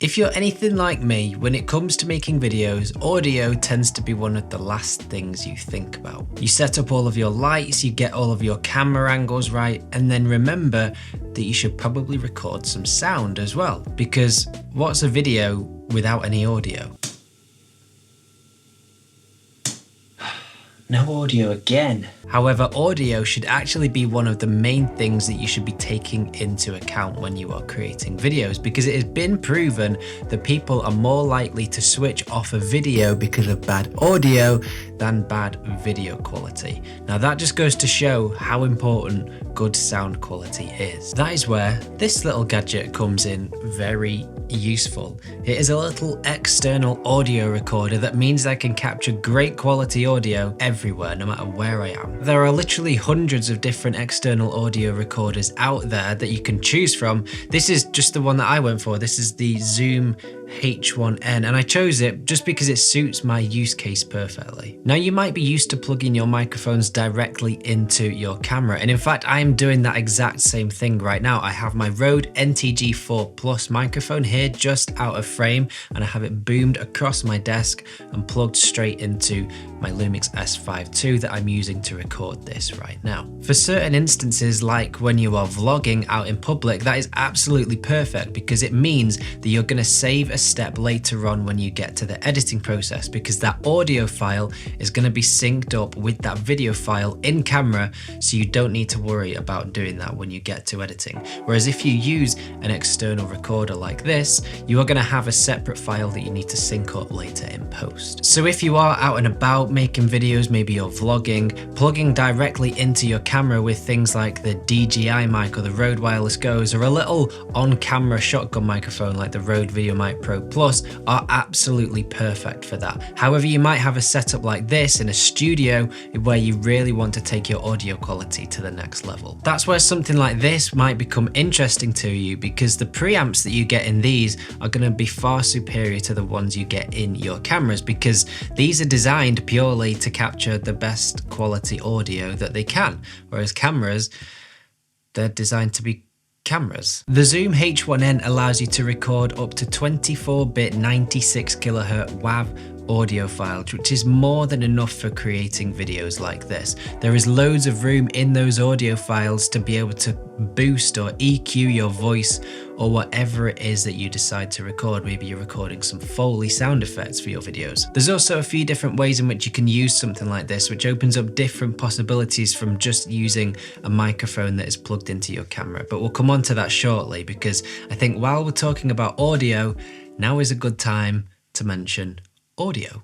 If you're anything like me, when it comes to making videos, audio tends to be one of the last things you think about. You set up all of your lights, you get all of your camera angles right, and then remember that you should probably record some sound as well. Because what's a video without any audio? No audio again. However, audio should actually be one of the main things that you should be taking into account when you are creating videos, because it has been proven that people are more likely to switch off a video because of bad audio than bad video quality. Now that just goes to show how important good sound quality is. That is where this little gadget comes in very useful. It is a little external audio recorder that means I can capture great quality audio everywhere, no matter where I am. There are literally hundreds of different external audio recorders out there that you can choose from. This is just the one that I went for. This is the Zoom H1N, and I chose it just because it suits my use case perfectly. Now you might be used to plugging your microphones directly into your camera, and in fact I am doing that exact same thing right now. I have my Rode NTG4 Plus microphone here just out of frame, and I have it boomed across my desk and plugged straight into my Lumix S5 II that I'm using to record this right now. For certain instances, like when you are vlogging out in public, that is absolutely perfect because it means that you're going to save a step later on when you get to the editing process, because that audio file is going to be synced up with that video file in camera, so you don't need to worry about doing that when you get to editing. Whereas if you use an external recorder like this, you are going to have a separate file that you need to sync up later in post. So if you are out and about making videos, maybe you're vlogging, plugging directly into your camera with things like the DJI mic or the Rode Wireless Go's, or a little on-camera shotgun microphone like the Rode VideoMic Pro Plus, are absolutely perfect for that. However, you might have a setup like this in a studio where you really want to take your audio quality to the next level. That's where something like this might become interesting to you, because the preamps that you get in these are going to be far superior to the ones you get in your cameras, because these are designed purely to capture the best quality audio that they can, whereas cameras, they're designed to be cameras. The Zoom H1N allows you to record up to 24-bit 96 kHz WAV audio files, which is more than enough for creating videos like this. There is loads of room in those audio files to be able to boost or EQ your voice or whatever it is that you decide to record. Maybe you're recording some Foley sound effects for your videos. There's also a few different ways in which you can use something like this, which opens up different possibilities from just using a microphone that is plugged into your camera. But we'll come on to that shortly, because I think while we're talking about audio, now is a good time to mention audio.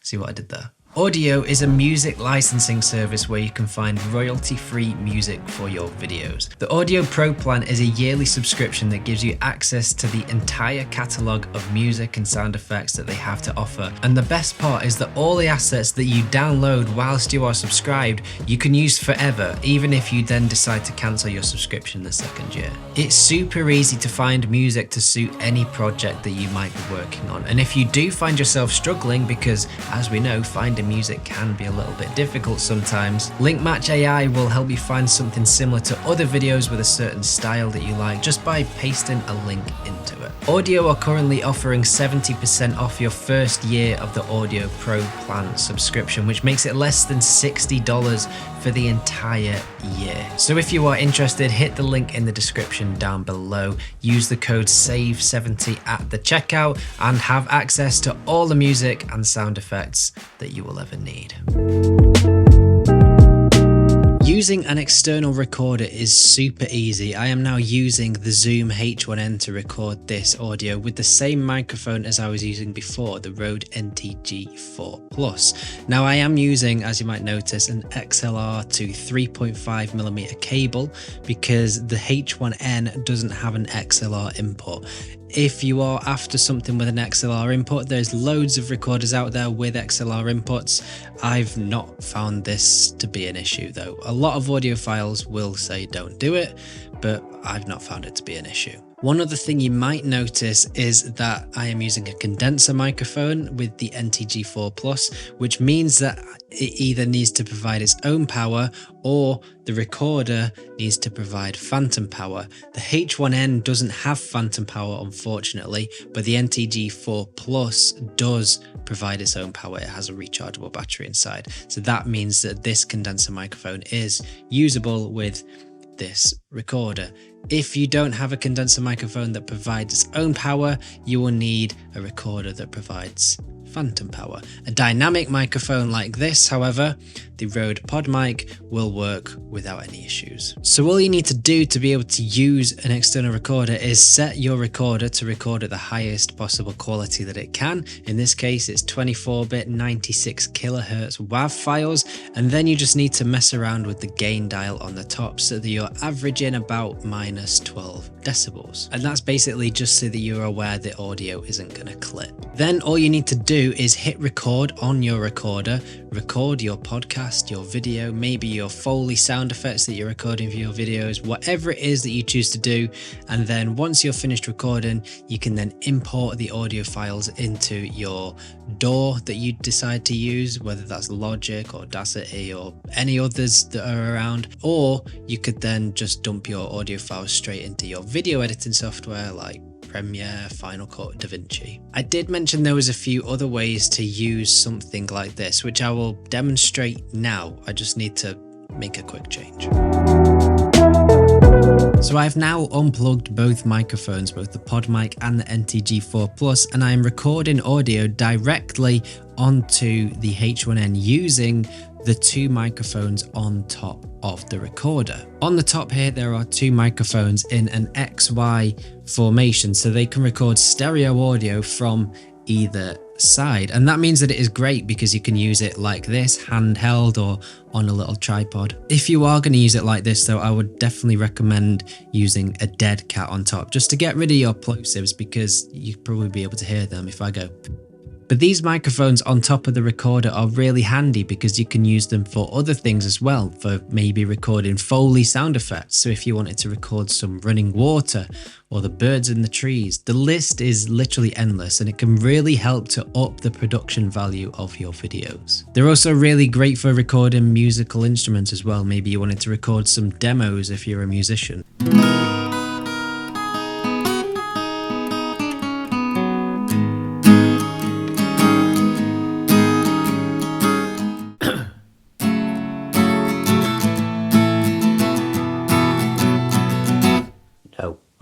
See what I did there? Audio is a music licensing service where you can find royalty-free music for your videos. The Audio Pro plan is a yearly subscription that gives you access to the entire catalogue of music and sound effects that they have to offer. And the best part is that all the assets that you download whilst you are subscribed, you can use forever, even if you then decide to cancel your subscription the second year. It's super easy to find music to suit any project that you might be working on. And if you do find yourself struggling, because as we know, finding music can be a little bit difficult sometimes, LinkMatch AI will help you find something similar to other videos with a certain style that you like just by pasting a link into it. Audio are currently offering 70% off your first year of the Audio Pro plan subscription, which makes it less than $60 for the entire year. So if you are interested, hit the link in the description down below, use the code SAVE70 at the checkout, and have access to all the music and sound effects that you will ever need. Using an external recorder is super easy. I am now using the Zoom H1N to record this audio with the same microphone as I was using before, the Rode NTG4 Plus. Now I am using, as you might notice, an XLR to 3.5mm cable because the H1N doesn't have an XLR input. If you are after something with an XLR input, there's loads of recorders out there with XLR inputs. I've not found this to be an issue though. A lot of audiophiles will say don't do it, but I've not found it to be an issue. One other thing you might notice is that I am using a condenser microphone with the NTG4 Plus, which means that it either needs to provide its own power or the recorder needs to provide phantom power. The H1N doesn't have phantom power, unfortunately, but the NTG4 Plus does provide its own power. It has a rechargeable battery inside. So that means that this condenser microphone is usable with this recorder. If you don't have a condenser microphone that provides its own power, you will need a recorder that provides phantom power. A dynamic microphone like this, however, the Rode PodMic, will work without any issues. So all you need to do to be able to use an external recorder is set your recorder to record at the highest possible quality that it can. In this case, it's 24-bit 96 kilohertz WAV files, and then you just need to mess around with the gain dial on the top so that you're averaging about minus 12 decibels. And that's basically just so that you're aware the audio isn't going to clip. Then all you need to do is hit record on your recorder, record your podcast, your video, maybe your Foley sound effects that you're recording for your videos, whatever it is that you choose to do. And then once you're finished recording, you can then import the audio files into your DAW that you decide to use, whether that's Logic or Audacity or any others that are around, or you could then just dump your audio files straight into your video editing software like Premiere, Final Cut, DaVinci. I did mention there was a few other ways to use something like this, which I will demonstrate now. I just need to make a quick change. So I've now unplugged both microphones, both the PodMic and the NTG4 Plus, and I am recording audio directly onto the H1N using the two microphones on top of the recorder. On the top here, there are two microphones in an XY formation, so they can record stereo audio from either side. And that means that it is great because you can use it like this, handheld or on a little tripod. If you are going to use it like this though, I would definitely recommend using a dead cat on top just to get rid of your plosives, because you'd probably be able to hear them if I go. But these microphones on top of the recorder are really handy because you can use them for other things as well, for maybe recording Foley sound effects. So if you wanted to record some running water or the birds in the trees, the list is literally endless, and it can really help to up the production value of your videos. They're also really great for recording musical instruments as well. Maybe you wanted to record some demos if you're a musician.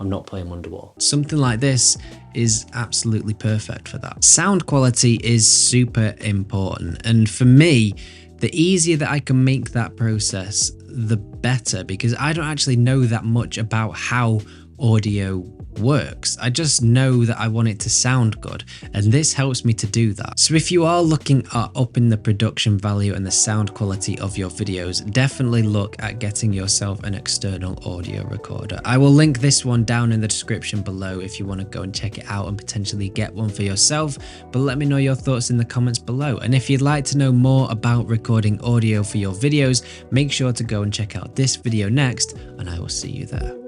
I'm not playing Wonderwall. Something like this is absolutely perfect for that. Sound quality is super important, and for me, the easier that I can make that process, the better, because I don't actually know that much about how audio works. I just know that I want it to sound good, and this helps me to do that. So if you are looking at upping the production value and the sound quality of your videos, definitely look at getting yourself an external audio recorder. I will link this one down in the description below if you want to go and check it out and potentially get one for yourself, but let me know your thoughts in the comments below. And if you'd like to know more about recording audio for your videos, make sure to go and check out this video next, and I will see you there.